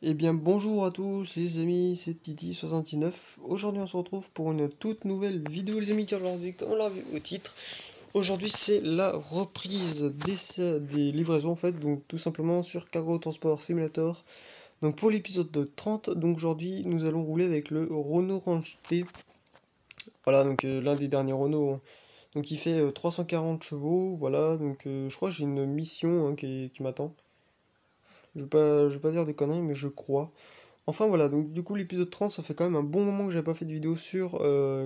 Eh bien bonjour à tous les amis, c'est Titi69. Aujourd'hui on se retrouve pour une toute nouvelle vidéo les amis, car aujourd'hui, comme on l'a vu au titre, aujourd'hui c'est la reprise des livraisons en fait, donc tout simplement sur Cargo Transport Simulator. Donc pour l'épisode de 30, donc aujourd'hui nous allons rouler avec le Renault Range T. Voilà, donc l'un des derniers Renault, hein. Donc il fait 340 chevaux, voilà, donc je crois que j'ai une mission hein, qui m'attend. Je vais pas dire des conneries, mais je crois. Enfin voilà, donc du coup l'épisode 30, ça fait quand même un bon moment que j'avais pas fait de vidéo sur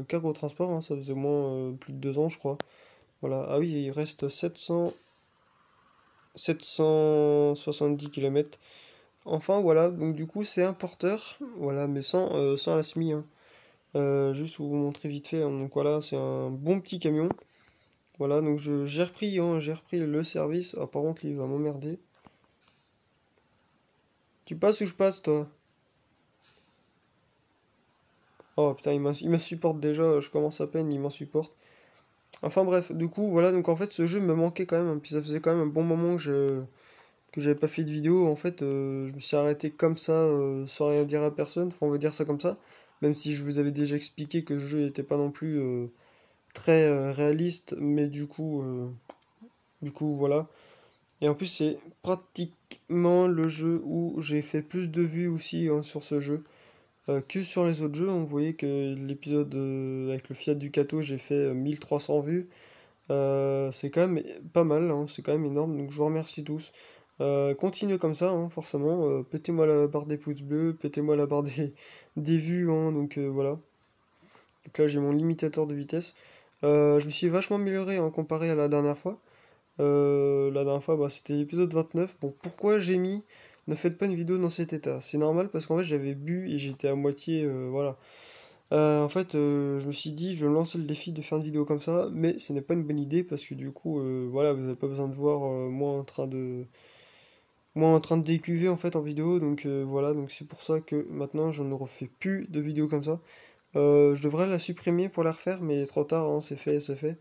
Cargo Transport, hein, ça faisait au moins plus de 2 ans je crois. Voilà, ah oui, il reste 770 km. Enfin voilà, donc du coup c'est un porteur, voilà, mais sans la SMI, hein. Juste pour vous montrer vite fait, hein. Donc voilà, c'est un bon petit camion. Voilà, donc j'ai repris le service. Ah par contre lui, il va m'emmerder. Tu passes ou je passe toi? Oh putain, il m'insupporte déjà, je commence à peine, il m'insupporte. Enfin bref, du coup, voilà, donc en fait, ce jeu me manquait quand même, hein, puis ça faisait quand même un bon moment que j'avais pas fait de vidéo. En fait, je me suis arrêté comme ça, sans rien dire à personne, enfin, on va dire ça comme ça, même si je vous avais déjà expliqué que le jeu n'était pas non plus très réaliste, mais du coup, voilà. Et en plus, c'est pratiquement le jeu où j'ai fait plus de vues aussi hein, sur ce jeu. Que sur les autres jeux, on voyait que l'épisode avec le Fiat Ducato, j'ai fait 1300 vues. C'est quand même pas mal, hein, c'est quand même énorme, donc je vous remercie tous. Continuez comme ça, hein, forcément. Pétez-moi la barre des pouces bleus, pétez-moi la barre des vues, hein, donc voilà. Donc là, j'ai mon limitateur de vitesse. Je me suis vachement amélioré en comparé à la dernière fois. La dernière fois, bah, c'était l'épisode 29. Bon, pourquoi j'ai mis ne faites pas une vidéo dans cet état? C'est normal parce qu'en fait, j'avais bu et j'étais à moitié. Voilà. En fait, je me suis dit, je vais me lancer le défi de faire une vidéo comme ça, mais ce n'est pas une bonne idée parce que du coup, voilà, vous n'avez pas besoin de voir moi en train de décuver en fait en vidéo, donc voilà, donc c'est pour ça que maintenant je ne refais plus de vidéos comme ça. Je devrais la supprimer pour la refaire, mais trop tard, hein, c'est fait, c'est fait.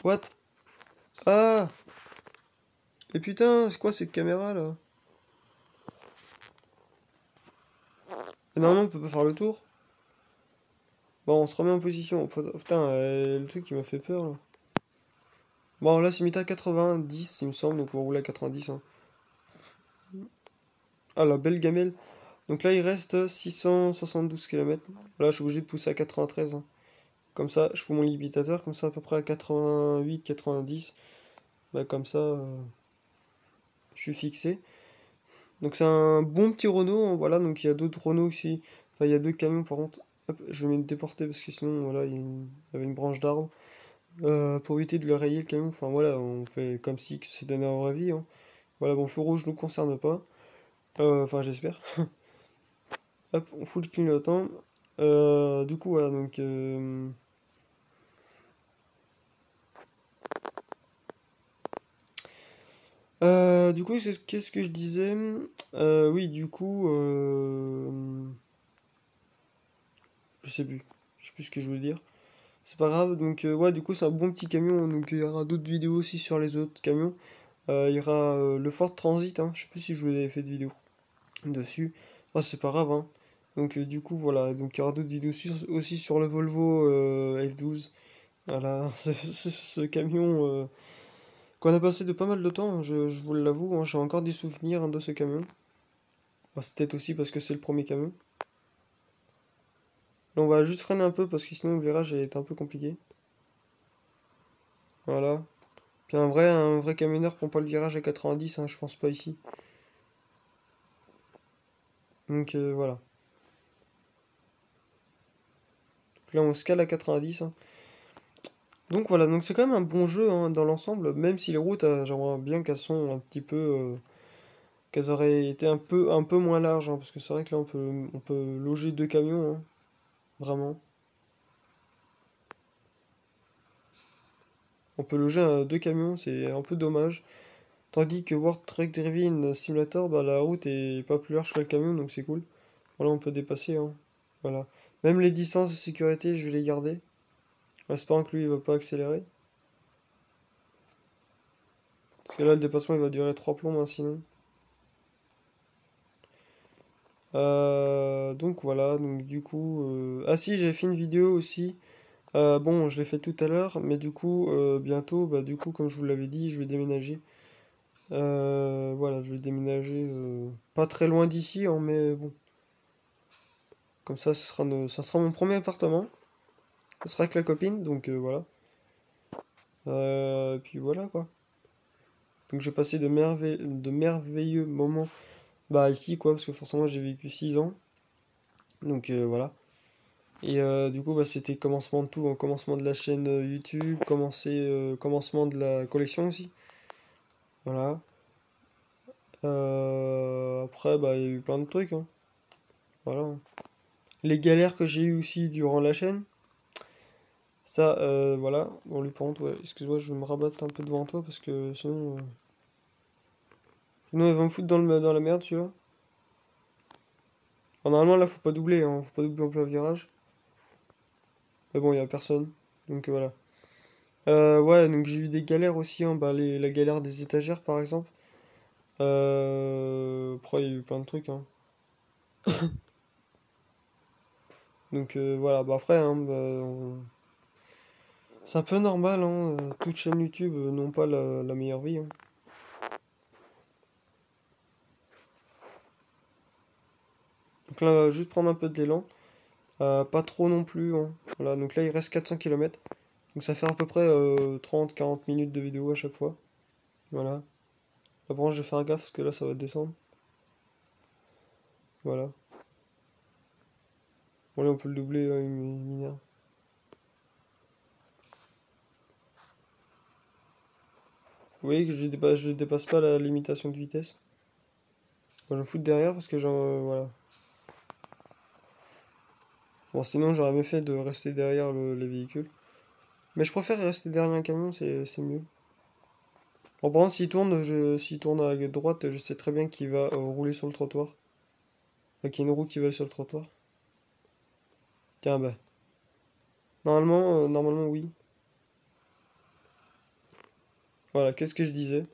What? Ah! Et putain, c'est quoi cette caméra là? Et normalement, on peut pas faire le tour. Bon, on se remet en position. Putain, le truc qui m'a fait peur là. Bon, là, c'est mis à 90, il me semble, donc on roule à 90, hein. Ah, la belle gamelle. Donc là, il reste 672 km. Là, je suis obligé de pousser à 93, hein. Comme ça, je fous mon limitateur, comme ça, à peu près à 88, 90. Bah, comme ça, je suis fixé. Donc c'est un bon petit Renault, hein, voilà. Donc il y a d'autres Renault aussi. Enfin, il y a deux camions, par contre. Hop, je vais me déporter parce que sinon, voilà, il y avait une branche d'arbre. Pour éviter de le rayer, le camion. Enfin, voilà, on fait comme si c'était dans la vraie vie, hein. Voilà, bon, feu rouge nous concerne pas. Enfin, j'espère. Hop, on fout le clignotant. Du coup, voilà, donc... du coup, qu'est-ce que je disais? Oui, du coup... je sais plus. Je sais plus ce que je voulais dire. C'est pas grave, donc ouais, du coup, c'est un bon petit camion, hein, donc il y aura d'autres vidéos aussi sur les autres camions. Il y aura le Ford Transit, hein, je sais plus si je vous avais fait de vidéo dessus. Ah, c'est pas grave, hein. Donc du coup, voilà, donc il y aura d'autres vidéos aussi sur le Volvo F12. Voilà, ce camion qu'on a passé de pas mal de temps, hein, je vous l'avoue, hein, j'ai encore des souvenirs hein, de ce camion. Bah, c'est peut-être aussi parce que c'est le premier camion. Là, on va juste freiner un peu parce que sinon le virage est un peu compliqué. Voilà. Puis un vrai camionneur prend pas le virage à 90, hein, je pense pas ici. Donc voilà. Donc là, on se cale à 90, hein. Donc voilà, donc c'est quand même un bon jeu hein, dans l'ensemble, même si les routes, j'aimerais bien qu'elles sont un petit peu, qu'elles auraient été un peu moins larges, hein, parce que c'est vrai que là on peut loger deux camions, hein, vraiment. On peut loger deux camions, c'est un peu dommage. Tandis que World Truck Driving Simulator, bah la route est pas plus large que le camion, donc c'est cool. Voilà, on peut dépasser, hein. Voilà. Même les distances de sécurité, je vais les garder. En espérant que lui, il va pas accélérer. Parce que là, le dépassement, il va durer 3 plombs, hein, sinon. Donc voilà, donc du coup... Ah si, j'ai fait une vidéo aussi. Bon, je l'ai fait tout à l'heure, mais du coup, bientôt, bah du coup, comme je vous l'avais dit, je vais déménager. Voilà, je vais déménager pas très loin d'ici, hein, mais bon, comme ça, ça sera mon premier appartement. Ça sera avec la copine, donc voilà. Puis voilà quoi. Donc j'ai passé de merveilleux moments bah ici quoi, parce que forcément j'ai vécu 6 ans. Donc voilà. Et du coup bah c'était commencement de tout, hein. Commencement de la chaîne YouTube, commencement de la collection aussi. Voilà. Après bah il y a eu plein de trucs, hein. Voilà. Les galères que j'ai eues aussi durant la chaîne. Ça, voilà. Bon, lui, par contre, ouais, excuse-moi, je vais me rabattre un peu devant toi parce que sinon il va me foutre dans la merde celui-là. Bon, normalement, là, faut pas doubler, hein, faut pas doubler en plein virage. Mais bon, il y a personne. Donc voilà. Ouais, donc j'ai eu des galères aussi, hein, bah, la galère des étagères par exemple. Après, il y a eu plein de trucs, hein. Donc voilà, bah après, hein, bah, c'est un peu normal, hein, toutes chaînes YouTube n'ont pas la meilleure vie, hein. Donc là, on va juste prendre un peu de l'élan. Pas trop non plus, hein. Voilà, donc là, il reste 400 km. Donc ça fait à peu près 30-40 minutes de vidéo à chaque fois. Voilà. Là, par contre, je vais faire gaffe parce que là, ça va descendre. Voilà. Bon, là, on peut le doubler, mineur. Vous voyez que je dépasse pas la limitation de vitesse. Moi, je me fous de derrière parce que voilà. Bon, sinon, j'aurais mieux fait de rester derrière les véhicules. Mais je préfère rester derrière un camion, c'est mieux. Bon, par contre, s'il tourne à droite, je sais très bien qu'il va rouler sur le trottoir. Enfin, qu'il y a une roue qui va sur le trottoir. Tiens, bah. Normalement, oui. Voilà, qu'est-ce que je disais?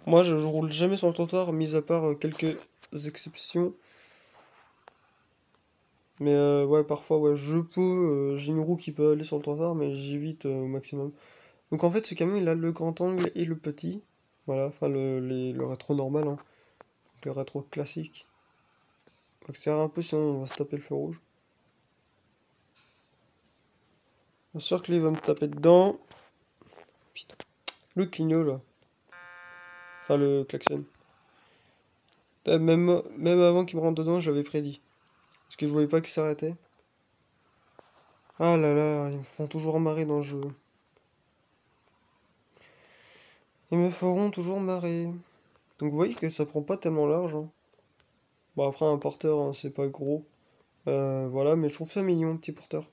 Moi, je roule jamais sur le trottoir, mis à part quelques exceptions. Mais ouais, parfois, ouais, j'ai une roue qui peut aller sur le trottoir, mais j'évite au maximum. Donc en fait, ce camion, il a le grand angle et le petit. Voilà, enfin le rétro normal, hein. Donc, le rétro classique. On va accélérer un peu, sinon on va se taper le feu rouge. Bien sûr que lui, il va me taper dedans. Putain. Le clignot, là. Enfin, le klaxon. Même avant qu'il me rentre dedans, j'avais prédit. Parce que je voyais pas qu'il s'arrêtait. Ah là là, ils me font toujours marrer dans le jeu. Ils me feront toujours marrer. Donc vous voyez que ça prend pas tellement large, hein. Bon après un porteur, hein, c'est pas gros. Voilà, mais je trouve ça mignon, petit porteur.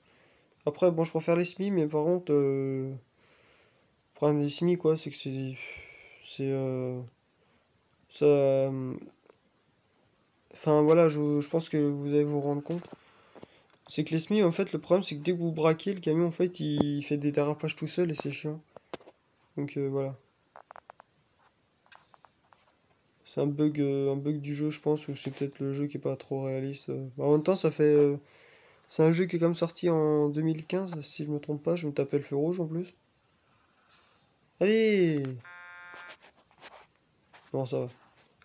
Après bon je préfère les SMI, mais par contre le problème des SMI quoi, c'est que c'est ça. Enfin voilà, je pense que vous allez vous rendre compte. C'est que les SMI en fait le problème c'est que dès que vous braquez, le camion en fait il fait des dérapages tout seul et c'est chiant. Donc voilà. C'est un bug du jeu je pense, ou c'est peut-être le jeu qui est pas trop réaliste. En même temps ça fait c'est un jeu qui est comme sorti en 2015, si je me trompe pas, je me tapais le feu rouge en plus. Allez! Non, ça va.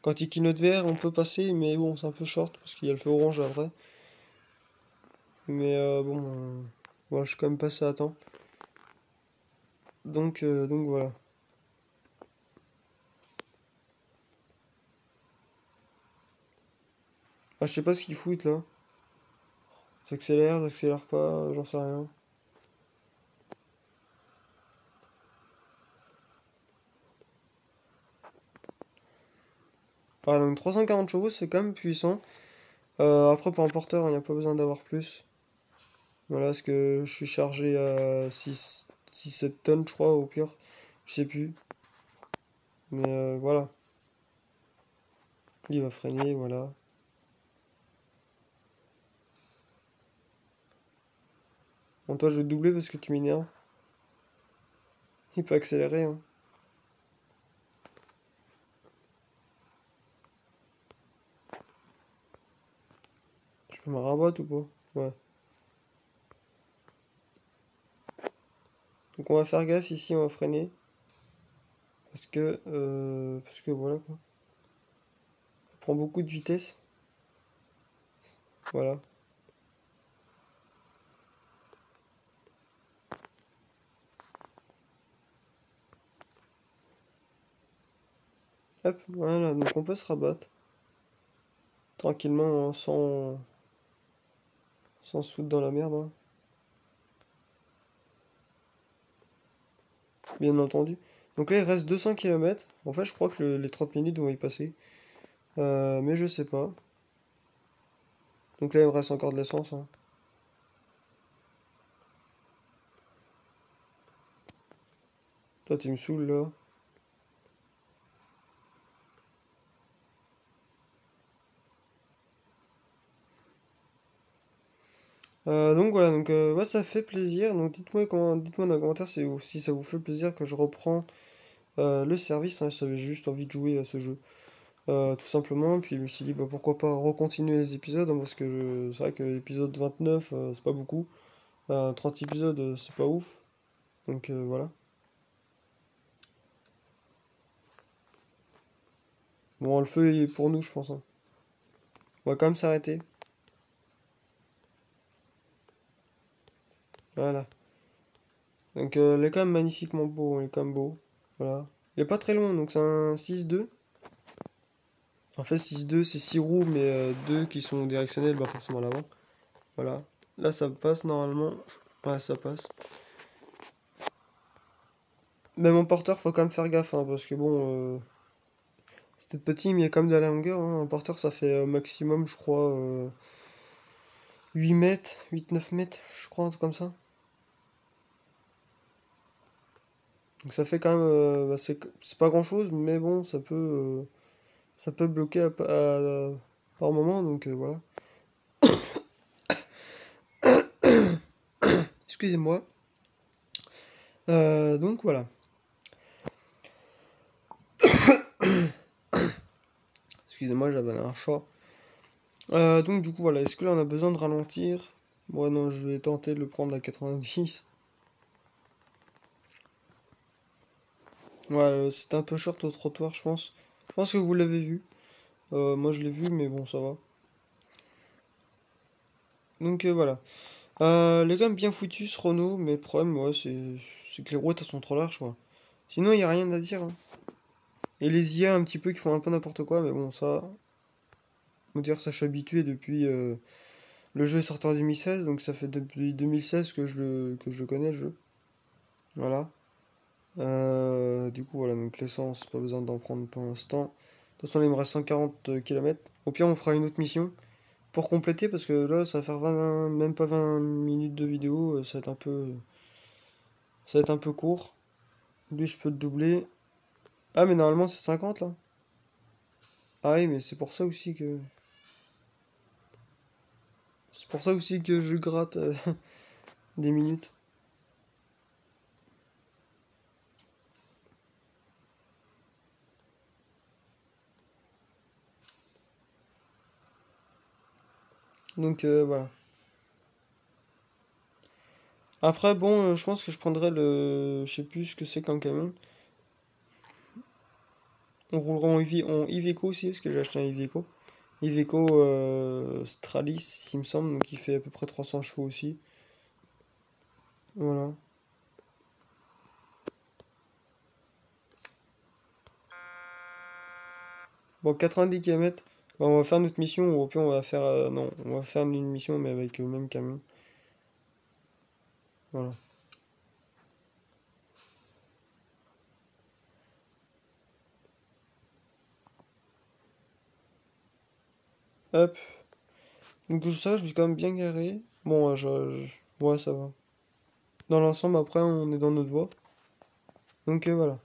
Quand il clignote vert, on peut passer, mais bon, c'est un peu short, parce qu'il y a le feu orange après. Mais bon, voilà, je suis quand même passé à temps. Donc voilà. Ah, je sais pas ce qu'ils foutent là. Ça accélère pas, j'en sais rien. Ah, donc 340 chevaux, c'est quand même puissant. Après, pour un porteur, il n'y a pas besoin d'avoir plus. Voilà, parce que je suis chargé à 7 tonnes, je crois, au pire. Je sais plus. Mais voilà. Il va freiner, voilà. Bon, toi, je vais te doubler parce que tu m'énerves. Il peut accélérer, hein. Je me rabote ou pas? Ouais. Donc on va faire gaffe ici, on va freiner. Parce que voilà quoi. Ça prend beaucoup de vitesse. Voilà. Hop, voilà, donc on peut se rabattre. Tranquillement, hein, sans se foutre dans la merde, hein, bien entendu. Donc là, il reste 200 km. En fait, je crois que les 30 minutes vont y passer. Mais je sais pas. Donc là, il me reste encore de l'essence, hein. Toi, tu me saoules, là. Donc voilà, donc ouais, ça fait plaisir. Donc dites-moi dans les commentaires si ça vous fait plaisir que je reprends le service, hein, si j'avais juste envie de jouer à ce jeu. Tout simplement, puis je me suis dit bah, pourquoi pas recontinuer les épisodes, hein, parce que c'est vrai que l'épisode 29 c'est pas beaucoup. 30 épisodes c'est pas ouf. Donc voilà. Bon, le feu est pour nous, je pense, hein. On va quand même s'arrêter. Voilà. Donc il est quand même magnifiquement beau, il est quand même beau. Voilà. Il est pas très loin, donc c'est un 6-2. En fait, 6-2, c'est 6 roues, mais 2 qui sont directionnelles, bah forcément à l'avant. Voilà. Là, ça passe normalement. Ouais, ça passe. Mais mon porteur, faut quand même faire gaffe, hein, parce que bon, c'est peut-être petit, mais il y a quand même de la longueur, hein. Un porteur, ça fait maximum, je crois, 8 mètres, 8-9 mètres, je crois, un truc comme ça. Donc ça fait quand même, bah, c'est pas grand-chose, mais bon, ça peut bloquer par moment, donc voilà. Excusez-moi. Donc voilà. Excusez-moi, j'avais un chat. Donc du coup voilà, est-ce que là on a besoin de ralentir? Bon non, je vais tenter de le prendre à 90. Ouais, c'est un peu short au trottoir, je pense. Je pense que vous l'avez vu. Moi je l'ai vu, mais bon, ça va. Donc voilà. Il est quand même bien foutu ce Renault, mais le problème, ouais, c'est que les rouettes elles sont trop larges, quoi. Sinon, il n'y a rien à dire, hein. Et les IA un petit peu qui font un peu n'importe quoi, mais bon, ça. On va dire, ça je suis habitué depuis. Le jeu est sorti en 2016, donc ça fait depuis 2016 que je le connais, le jeu. Voilà. Du coup, voilà, donc l'essence, pas besoin d'en prendre pour l'instant. De toute façon, il me reste 140 km. Au pire, on fera une autre mission pour compléter, parce que là, ça va faire 20, même pas 20 minutes de vidéo, ça va être un peu court. Lui, je peux le doubler. Ah, mais normalement, c'est 50 là. Ah oui, mais c'est pour ça aussi que je gratte des minutes. Donc voilà. Après, bon, je pense que je prendrai le. Je sais plus ce que c'est qu'un camion. On roulera en Iveco aussi, parce que j'ai acheté un Iveco. Iveco Stralis, il me semble, donc il fait à peu près 300 chevaux aussi. Voilà. Bon, 90 km. Bon, on va faire notre mission, ou au pire on va faire. Non, on va faire une mission, mais avec le même camion. Voilà. Hop. Donc ça, je suis quand même bien garé. Bon, ouais, ça va. Dans l'ensemble, après, on est dans notre voie. Donc voilà.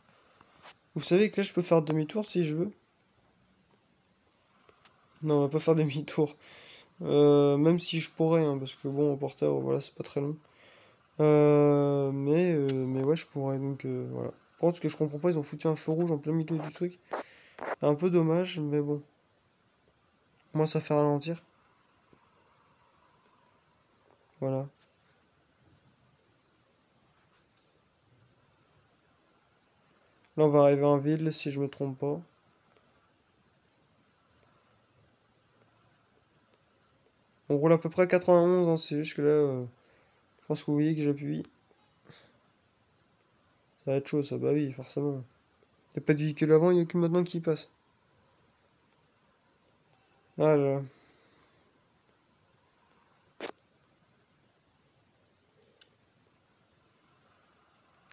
Vous savez que là, je peux faire demi-tour si je veux. Non, on va pas faire demi-tour. Même si je pourrais, hein, parce que bon, en porteur, voilà, c'est pas très long. Mais ouais, je pourrais, donc voilà. Par contre, ce que je comprends pas, ils ont foutu un feu rouge en plein milieu du truc. Un peu dommage, mais bon. Moi, ça fait ralentir. Voilà. Là, on va arriver en ville, si je me trompe pas. On roule à peu près à 91, hein, c'est juste que là, je pense que vous voyez que j'appuie. Ça va être chaud, ça, bah oui, forcément. Y a pas de véhicule avant, il y a que maintenant qui passe. Ah là là.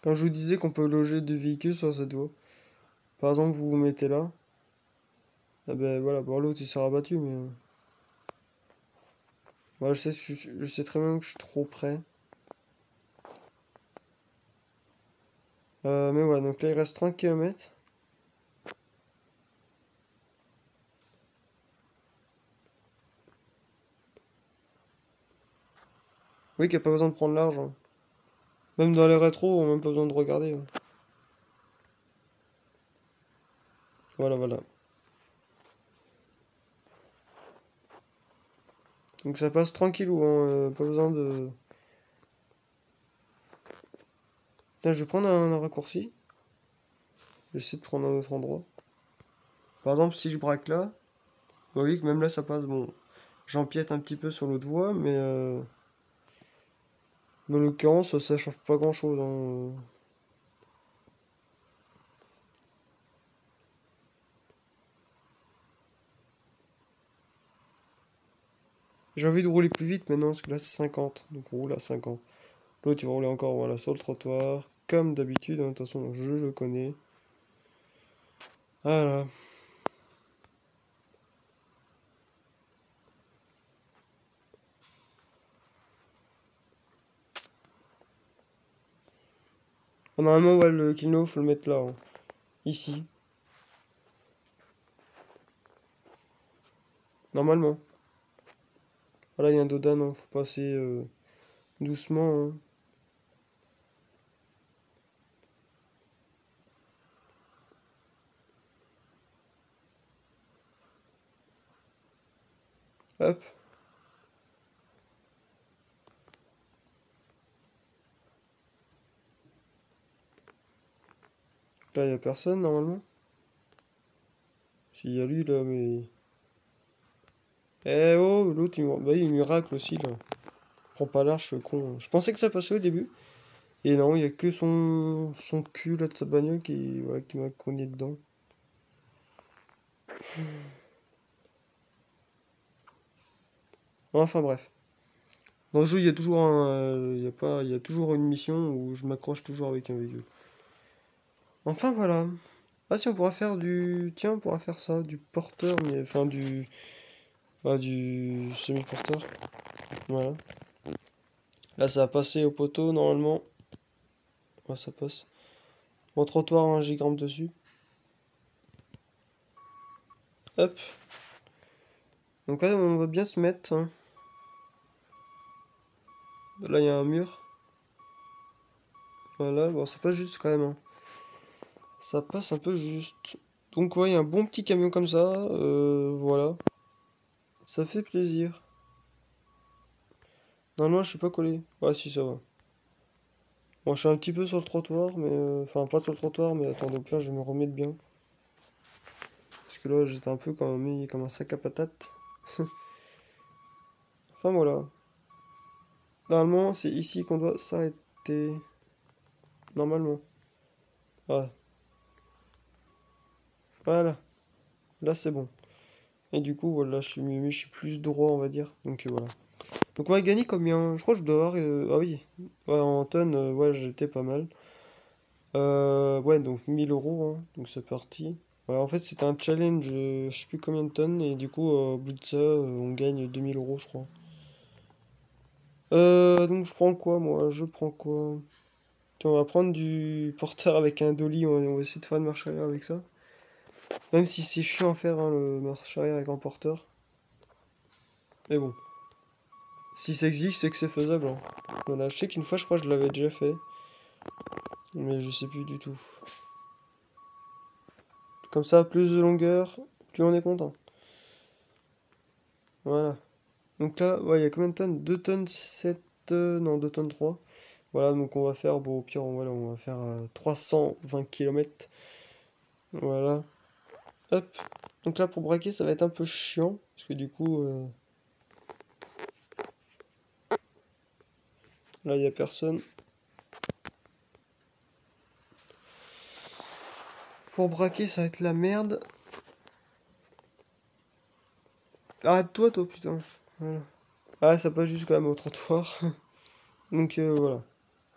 Quand je vous disais qu'on peut loger deux véhicules sur cette voie, par exemple, vous vous mettez là, eh ben voilà, bon, l'autre il sera abattu, mais. Moi, je sais très bien que je suis trop près. Mais ouais, donc là, il reste 30 km. Oui, qu'il n'y a pas besoin de prendre large, hein. Même dans les rétros, on n'a même pas besoin de regarder, hein. Voilà, voilà. Donc ça passe tranquillou, hein, pas besoin de. Là, je vais prendre un raccourci. J'essaie de prendre un autre endroit. Par exemple, si je braque là, vous voyez que même là, ça passe. Bon, j'empiète un petit peu sur l'autre voie, mais dans l'occurrence, ça change pas grand-chose, hein. J'ai envie de rouler plus vite maintenant, parce que là, c'est 50. Donc on roule à 50. L'autre, il va rouler encore, voilà, sur le trottoir, comme d'habitude, hein. De toute façon, je le connais. Voilà. Normalement, ouais, le kilo, faut le mettre là, hein. Ici. Normalement. Voilà, il y a un dodan, hein. Faut passer doucement, hein. Hop. Là, il y a personne, normalement. S'il y a lui, là, mais. Eh oh, l'autre, bah, il miracle aussi, là. Prends pas large, je suis con. Je pensais que ça passait au début. Et non, il y a que son cul, là, de sa bagnole voilà, qui m'a cogné dedans. Enfin, bref. Dans le jeu, il y a toujours il y a pas, il y a toujours une mission où je m'accroche toujours avec un véhicule. Enfin, voilà. Ah, si, on pourra faire du. Tiens, on pourra faire ça, du porteur, mais. Enfin, du. Ah, du semi-porteur. Voilà. Là, ça va passer au poteau, normalement. Ouais, ça passe. Mon trottoir, hein, j'y grimpe dessus. Hop. Donc là, on va bien se mettre, hein. Là, il y a un mur. Voilà, bon, c'est pas juste quand même, hein. Ça passe un peu juste. Donc, ouais, il y a un bon petit camion comme ça. Voilà. Ça fait plaisir. Normalement, je suis pas collé. Ouais, si, ça va. Bon, je suis un petit peu sur le trottoir, mais. Enfin, pas sur le trottoir, mais attends, donc là, je vais me remettre bien. Parce que là, j'étais un peu comme un sac à patates. Enfin, voilà. Normalement, c'est ici qu'on doit s'arrêter. Normalement. Ouais. Voilà. Là, c'est bon. Et du coup, voilà, je suis plus droit, on va dire. Donc, voilà. Donc, on va gagner combien? Je crois que je dois avoir. Ah oui. Ouais, en tonnes, ouais, j'étais pas mal. Ouais, donc 1000 euros, hein. Donc, c'est parti. Voilà, en fait, c'était un challenge, je sais plus combien de tonnes. Et du coup, au bout de ça, on gagne 2000 euros, je crois. Donc, je prends quoi, moi? Je prends quoi? Tiens, on va prendre du porteur avec un dolly. On va essayer de faire une marche arrière avec ça. Même si c'est chiant à faire, hein, le marche arrière avec un porteur. Mais bon. Si ça existe, c'est que c'est faisable, hein. Voilà, je sais qu'une fois, je crois que je l'avais déjà fait. Mais je sais plus du tout. Comme ça, plus de longueur, plus on est content. Voilà. Donc là, ouais, il y a combien de tonnes? 2 tonnes 7. non, 2 tonnes 3. Voilà, donc on va faire, bon, au pire, voilà, on va faire 320 km. Voilà. Hop. Donc là, pour braquer, ça va être un peu chiant. Parce que du coup, là, il n'y a personne. Pour braquer, ça va être la merde. Arrête-toi, toi, putain. Voilà. Ah, ça passe juste quand même au trottoir. Donc voilà.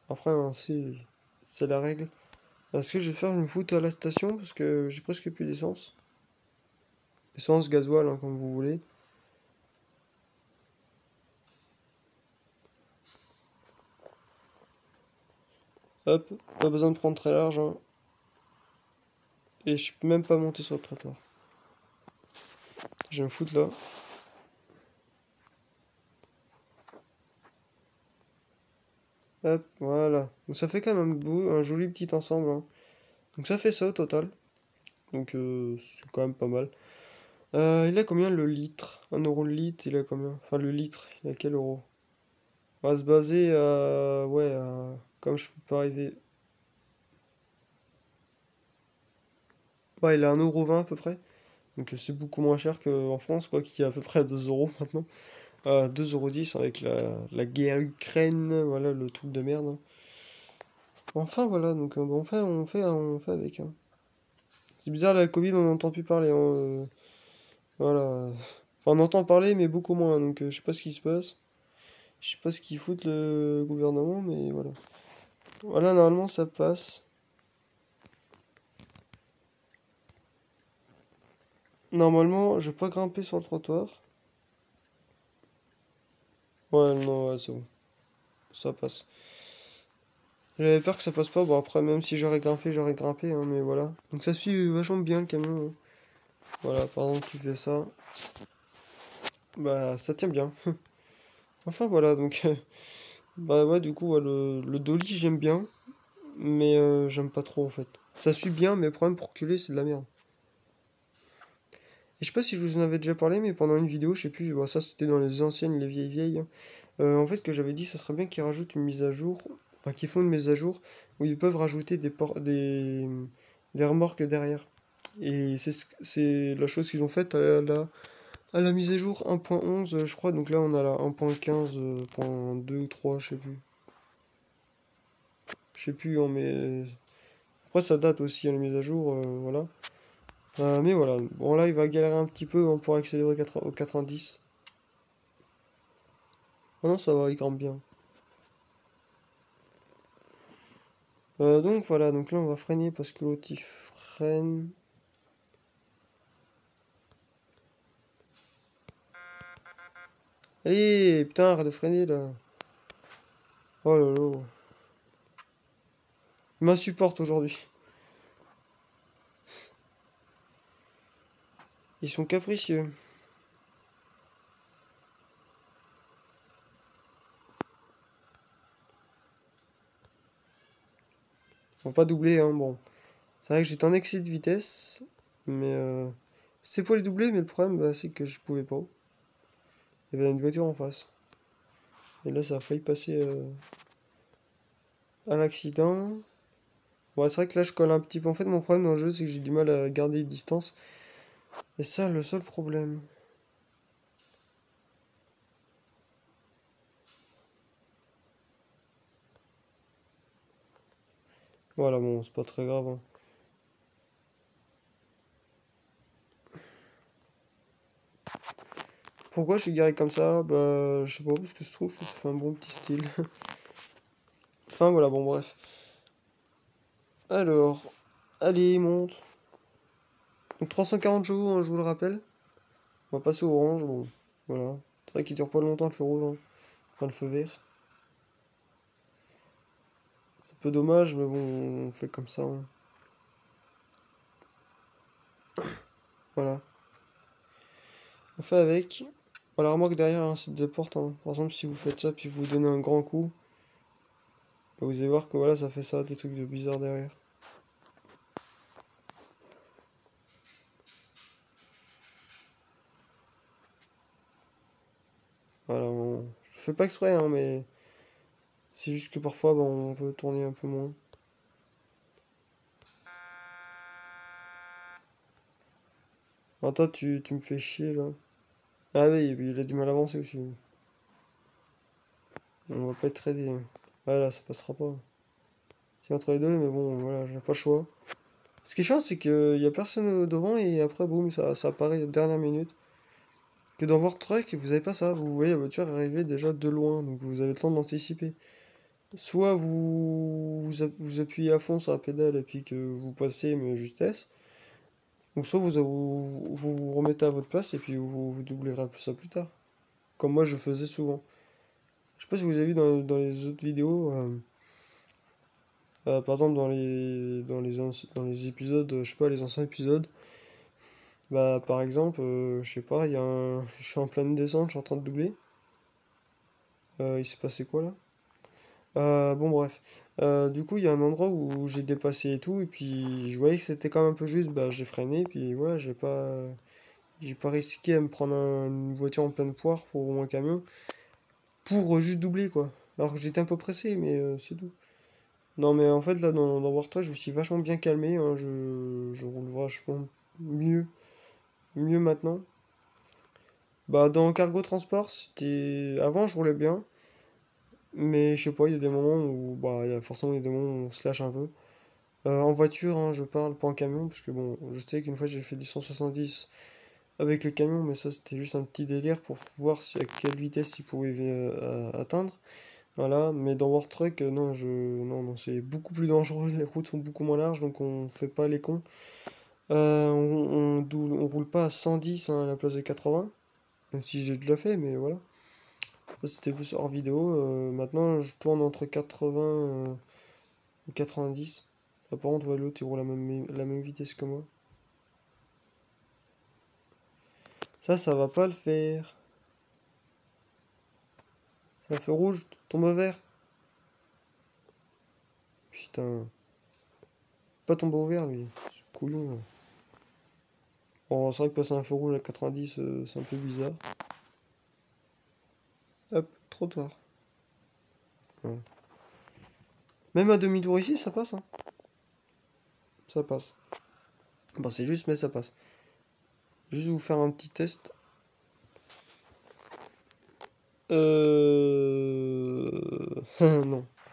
Après, hein, c'est la règle. Ce que je vais faire, je me fous à la station parce que j'ai presque plus d'essence. Essence, gasoil, hein, comme vous voulez. Hop, pas besoin de prendre très large, hein. Et je peux même pas monter sur le trottoir. Je vais me foutre là. Hop, voilà. Donc ça fait quand même un joli petit ensemble, hein. Donc ça fait ça au total. Donc c'est quand même pas mal. Il a combien le litre? 1 € le litre, il a combien? Enfin le litre, il a quel euro? On va se baser à... Ouais, comme je peux pas arriver... Ouais, il a 1,20 € à peu près. Donc c'est beaucoup moins cher qu'en France, quoi, qui est à peu près à 2 € maintenant. 2,10 € avec la guerre Ukraine, voilà le truc de merde, hein. Enfin voilà, donc bon, on fait avec, hein. C'est bizarre, là, le Covid, on n'entend plus parler, hein, voilà. Enfin, on entend parler, mais beaucoup moins, donc je sais pas ce qui se passe. Je sais pas ce qu'ils foutent le gouvernement, mais voilà. Voilà, normalement ça passe. Normalement, je vais pas grimper sur le trottoir. Ouais, non, ouais, c'est bon. Ça passe. J'avais peur que ça passe pas. Bon, après, même si j'aurais grimpé, hein, mais voilà. Donc ça suit vachement bien le camion, hein. Voilà, par exemple, tu fais ça. Bah, ça tient bien. Enfin, voilà, donc. Bah, ouais, du coup, ouais, le dolly, j'aime bien. Mais j'aime pas trop, en fait. Ça suit bien, mais le problème pour reculer, c'est de la merde. Et je sais pas si je vous en avais déjà parlé, mais pendant une vidéo, je sais plus, bon, ça c'était dans les anciennes, les vieilles vieilles, hein. En fait, ce que j'avais dit, ça serait bien qu'ils rajoutent une mise à jour, enfin qu'ils font une mise à jour où ils peuvent rajouter des remorques derrière. Et c'est la chose qu'ils ont faite à la mise à jour 1.11, je crois. Donc là, on a la 1.15, point 2 ou 3, je sais plus. Je sais plus, hein, mais après, ça date aussi à la mise à jour, voilà. Mais voilà, bon là, il va galérer un petit peu, on pourra accéder au 90. Ah non, ça va, il grimpe bien. Donc voilà, donc là on va freiner parce que l'autre il freine. Allez, putain, arrête de freiner là. Oh là là. Il m'insupporte aujourd'hui. Ils sont capricieux. Ils vont pas doubler, hein, bon. C'est vrai que j'étais en excès de vitesse, mais c'est pour les doubler, mais le problème bah, c'est que je pouvais pas. Il y avait une voiture en face. Et là ça a failli passer à l'accident. Bon, c'est vrai que là je colle un petit peu. En fait, mon problème dans le jeu c'est que j'ai du mal à garder les distances. Et ça, le seul problème. Voilà, bon, c'est pas très grave, hein. Pourquoi je suis garé comme ça? Bah, je sais pas, parce que je trouve que ça fait un bon petit style. Enfin, voilà, bon, bref. Alors, allez, monte. Donc 340 chevaux, hein, je vous le rappelle. On va passer au orange, bon, voilà. C'est vrai qu'il dure pas longtemps le feu rouge, hein. Enfin, le feu vert. C'est un peu dommage, mais bon, on fait comme ça, hein. Voilà. On fait avec. Voilà, remarque derrière, un site de porte, hein. Par exemple, si vous faites ça, puis vous donnez un grand coup, bah, vous allez voir que voilà, ça fait ça, des trucs de bizarre derrière. Voilà, bon, je fais pas exprès, hein, mais C'est juste que parfois, bah, on veut tourner un peu moins. Attends, tu me fais chier là. Ah oui, et puis il a du mal à avancer aussi. On va pas être aidé. Ouais, là, ça passera pas. C'est entre les deux, mais bon, voilà, j'ai pas le choix. Ce qui est chiant, c'est qu'il y a personne devant et après, boum, ça apparaît à la dernière minute. Que dans votre truck, vous avez pas ça. Vous voyez la voiture arriver déjà de loin, donc vous avez le temps d'anticiper. Soit vous appuyez à fond sur la pédale et puis que vous passez, mais justesse. Ou soit vous remettez à votre place et puis vous doublerez ça plus tard. Comme moi, je faisais souvent. Je sais pas si vous avez vu dans les autres vidéos. Par exemple, dans les épisodes, je sais pas, les anciens épisodes, bah, par exemple, je sais pas, je suis en pleine descente, je suis en train de doubler. Il s'est passé quoi là? Bon, bref. Du coup, il y a un endroit où j'ai dépassé et tout, et puis je voyais que c'était quand même un peu juste, bah, j'ai freiné, puis voilà, j'ai pas risqué à me prendre une voiture en pleine poire pour un camion, pour juste doubler quoi. Alors que j'étais un peu pressé, mais c'est tout. Non, mais en fait, là, dans War 3, je me suis vachement bien calmé, hein, je roule vachement mieux. Mieux maintenant. Bah, dans Cargo Transport, c'était. Avant, je roulais bien. Mais je sais pas, il y a des moments où. Bah, forcément, il y a des moments où on se lâche un peu. En voiture, hein, je parle, pas en camion. Parce que bon, je sais qu'une fois, j'ai fait du 170 avec le camion. Mais ça, c'était juste un petit délire pour voir à quelle vitesse il pouvait atteindre. Voilà. Mais dans War Truck, non, non, non, c'est beaucoup plus dangereux. Les routes sont beaucoup moins larges. Donc, on fait pas les cons. On roule pas à 110 hein, à la place de 80. Même si j'ai déjà fait, mais voilà. Ça, c'était plus hors vidéo. Maintenant, je tourne entre 80 et 90. Là, par contre, ouais, l'autre, il roule la même vitesse que moi. Ça va pas le faire. C'est un feu rouge, tombe au vert. Putain. Pas tomber au vert, lui. Couillon, là. Bon, c'est vrai que passer un feu rouge à 90, c'est un peu bizarre. Hop, trottoir. Ouais. Même à demi-tour ici, ça passe, hein. Ça passe. Bon, c'est juste, mais ça passe. Juste vous faire un petit test. Non,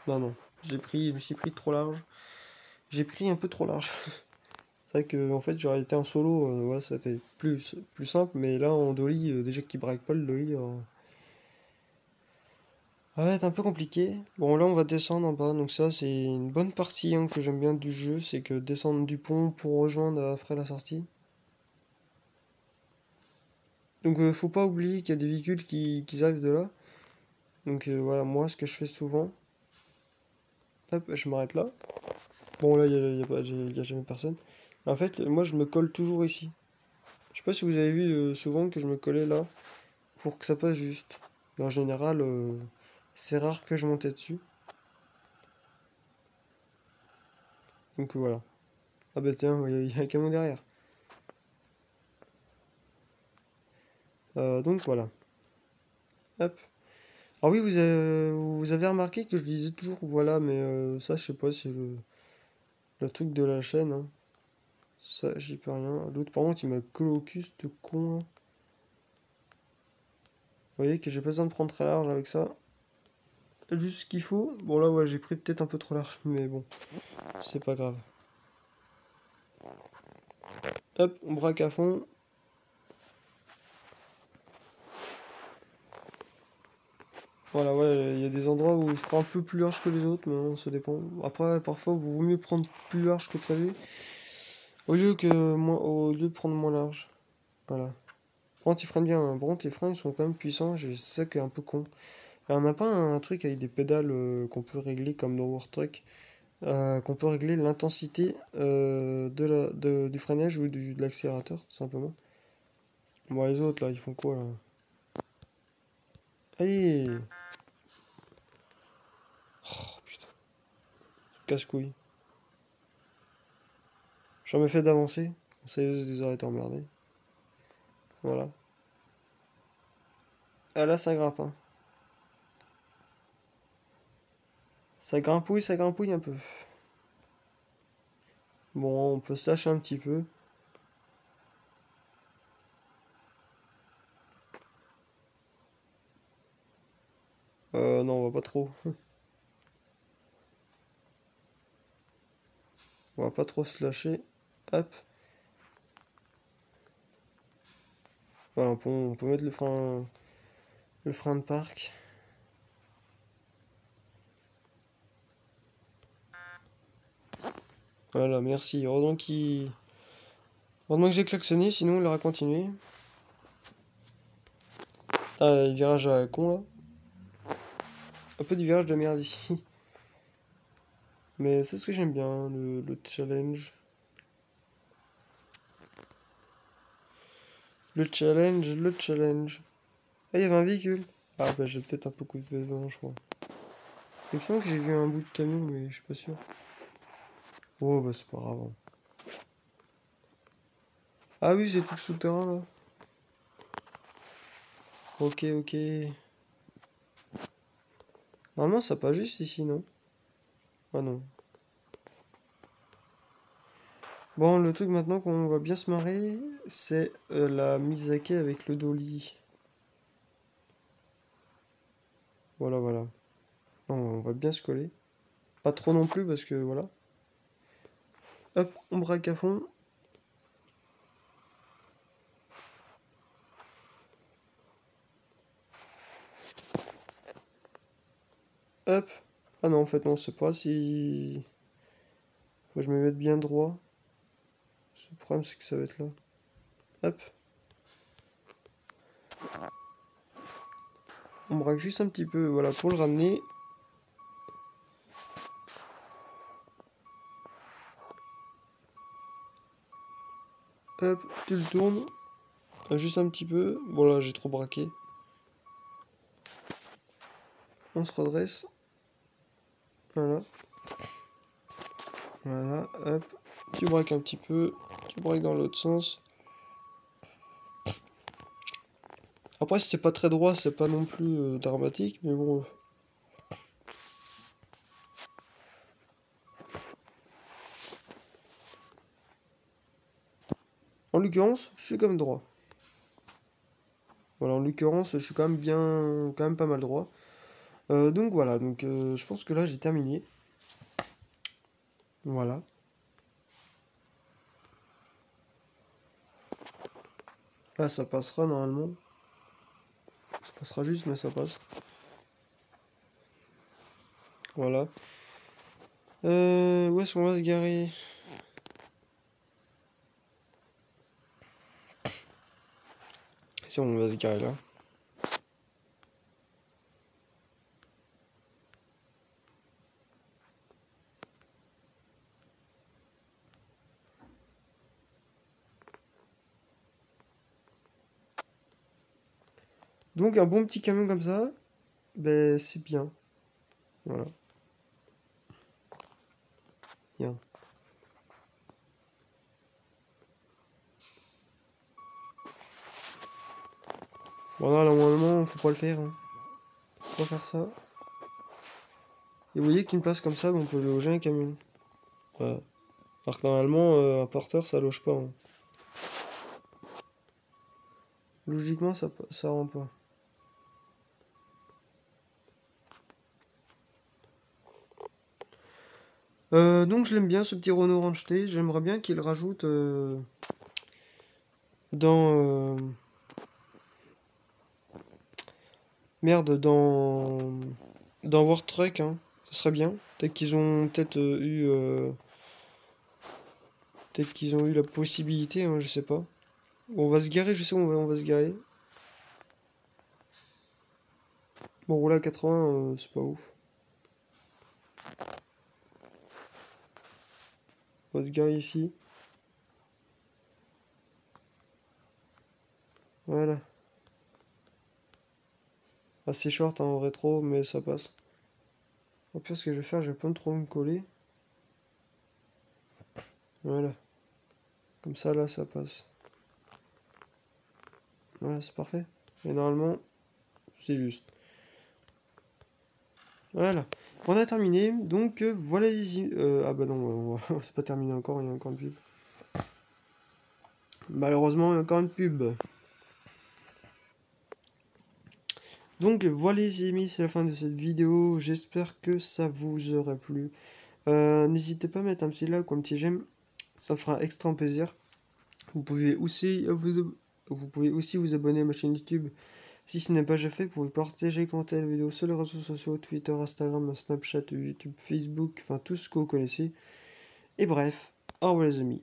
non, non. Je me suis pris trop large. J'ai pris un peu trop large. C'est vrai que en fait j'aurais été en solo, voilà, ça a été plus simple, mais là en dolly, déjà qu'il braque pas le dolly, ça va être un peu compliqué. Bon là on va descendre en bas, donc ça c'est une bonne partie hein, que j'aime bien du jeu, c'est que descendre du pont pour rejoindre après la sortie. Donc faut pas oublier qu'il y a des véhicules qui arrivent de là. Donc voilà, moi ce que je fais souvent, hop, je m'arrête là. Bon là y a jamais personne. En fait, moi je me colle toujours ici. Je sais pas si vous avez vu souvent que je me collais là pour que ça passe juste. Mais en général, c'est rare que je montais dessus. Donc voilà. Ah bah tiens, il y a un camion derrière. Donc voilà. Hop. Ah oui, vous avez remarqué que je disais toujours voilà, mais ça, je sais pas, c'est le truc de la chaîne. Hein. Ça, j'y peux rien. L'autre, par contre, il m'a collé au cul, ce con là. Vous voyez que j'ai pas besoin de prendre très large avec ça. Juste ce qu'il faut. Bon là, ouais, j'ai pris peut-être un peu trop large, mais bon, c'est pas grave. Hop, on braque à fond. Voilà, ouais, il y a des endroits où je prends un peu plus large que les autres, mais bon, ça dépend. Après, parfois, il vaut mieux prendre plus large que prévu, au lieu de prendre moins large. Voilà. Bon, tu freines bien, hein. Bon, tes freins ils sont quand même puissants, c'est ça qui est un peu con. On n'a pas un truc avec des pédales qu'on peut régler comme dans War Truck, qu'on peut régler l'intensité du freinage ou de l'accélérateur, tout simplement. Bon, les autres, là, ils font quoi, là? Allez! Oh, putain, casse-couille. J'en me fait d'avancer. Ça les aurait été emmerdés. Voilà. Ah là, ça grappe, hein. Ça grimpouille un peu. Bon, on peut se lâcher un petit peu. Non, on va pas trop. On va pas trop se lâcher. Hop. Voilà, on peut mettre le frein de parc. Voilà, merci. Heureusement que j'ai klaxonné, sinon il aurait continué. Ah, le virage à la con là. Un peu du virage de merde ici. Mais c'est ce que j'aime bien, le challenge. Le challenge, le challenge. Ah, il y avait un véhicule. Ah, bah j'ai peut-être un peu coupé devant, je crois. Il me semble que j'ai vu un bout de camion, mais je suis pas sûr. Oh, bah c'est pas grave. Ah oui, c'est tout souterrain là. Ok, ok. Normalement, ça pas juste ici, non? Ah non. Bon, le truc maintenant qu'on va bien se marrer, c'est la mise à quai avec le dolly. Voilà, voilà. Non, on va bien se coller. Pas trop non plus parce que voilà. Hop, on braque à fond. Hop. Ah non, en fait, non, c'est pas si. Faut que je me mette bien droit. Le problème, c'est que ça va être là. Hop. On braque juste un petit peu, voilà, pour le ramener. Hop, tu le tournes. Juste un petit peu. Bon, là, j'ai trop braqué. On se redresse. Voilà. Voilà, hop. Tu braques un petit peu. Tu braques dans l'autre sens. Après, si c'est pas très droit, c'est pas non plus dramatique, mais bon. En l'occurrence, je suis quand même droit. Voilà, en l'occurrence, je suis quand même quand même pas mal droit. Donc voilà, donc je pense que là j'ai terminé. Voilà. Là ça passera normalement. Ça passera juste, mais ça passe. Voilà. Où est-ce qu'on va se garer? Si on va se garer là. Donc un bon petit camion comme ça, ben c'est bien. Voilà. Bien. Bon là, normalement, faut pas le faire. Hein. Faut pas faire ça. Et vous voyez qu'une place comme ça, on peut loger un camion. Voilà. Alors que normalement, un porteur, ça loge pas. Hein. Logiquement, ça rend pas. Donc je l'aime bien ce petit Renault Rangeté. J'aimerais bien qu'il rajoute dans merde dans War Truck. Hein. Ce serait bien. Peut-être qu'ils ont peut-être qu'ils ont eu la possibilité. Hein, je sais pas. Bon, on va se garer. Je sais où on va se garer. Bon, rouler à 80, c'est pas ouf. On va se garer ici. Voilà. Assez short hein, en rétro, mais ça passe. Au pire, ce que je vais faire, je vais pas trop me coller. Voilà. Comme ça, là, ça passe. Voilà, c'est parfait. Et normalement, c'est juste. Voilà. On a terminé, donc voilà ah bah non, c'est pas terminé encore, il y a encore une pub. Malheureusement, il y a encore une pub. Donc voilà les amis, c'est la fin de cette vidéo, j'espère que ça vous aura plu. N'hésitez pas à mettre un petit like ou un petit j'aime, ça fera extrêmement plaisir. Vous pouvez aussi vous abonner à ma chaîne YouTube si ce n'est pas déjà fait. Vous pouvez partager, commenter la vidéo sur les réseaux sociaux, Twitter, Instagram, Snapchat, YouTube, Facebook, enfin tout ce que vous connaissez. Et bref, au revoir les amis.